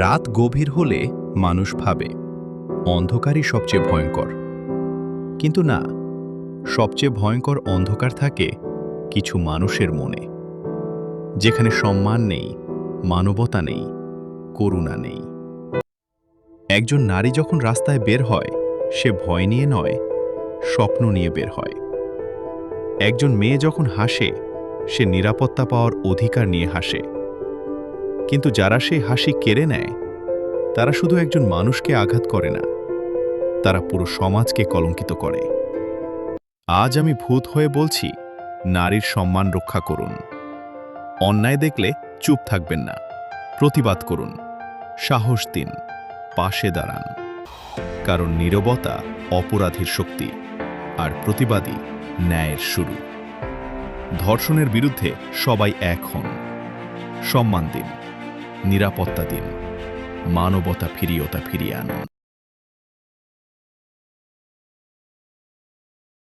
রাত গভীর হলে মানুষ ভাবে অন্ধকারই সবচেয়ে ভয়ঙ্কর। কিন্তু না, সবচেয়ে ভয়ঙ্কর অন্ধকার থাকে কিছু মানুষের মনে, যেখানে সম্মান নেই, মানবতা নেই, করুণা নেই। একজন নারী যখন রাস্তায় বের হয়, সে ভয় নিয়ে নয়, স্বপ্ন নিয়ে বের হয়। একজন মেয়ে যখন হাসে, সে নিরাপত্তা পাওয়ার অধিকার নিয়ে হাসে। কিন্তু যারা সেই হাসি কেড়ে নেয়, তারা শুধু একজন মানুষকে আঘাত করে না, তারা পুরো সমাজকে কলঙ্কিত করে। আজ আমি ভূত হয়ে বলছি, নারীর সম্মান রক্ষা করুন। অন্যায় দেখলে চুপ থাকবেন না, প্রতিবাদ করুন, সাহস দিন, পাশে দাঁড়ান। কারণ নীরবতা অপরাধীর শক্তি, আর প্রতিবাদী ন্যায়ের শুরু। ধর্ষণের বিরুদ্ধে সবাই এক হন। সম্মান দিন, নিরাপত্তা দিন, মানবতা ফিরিয়ে আনুন।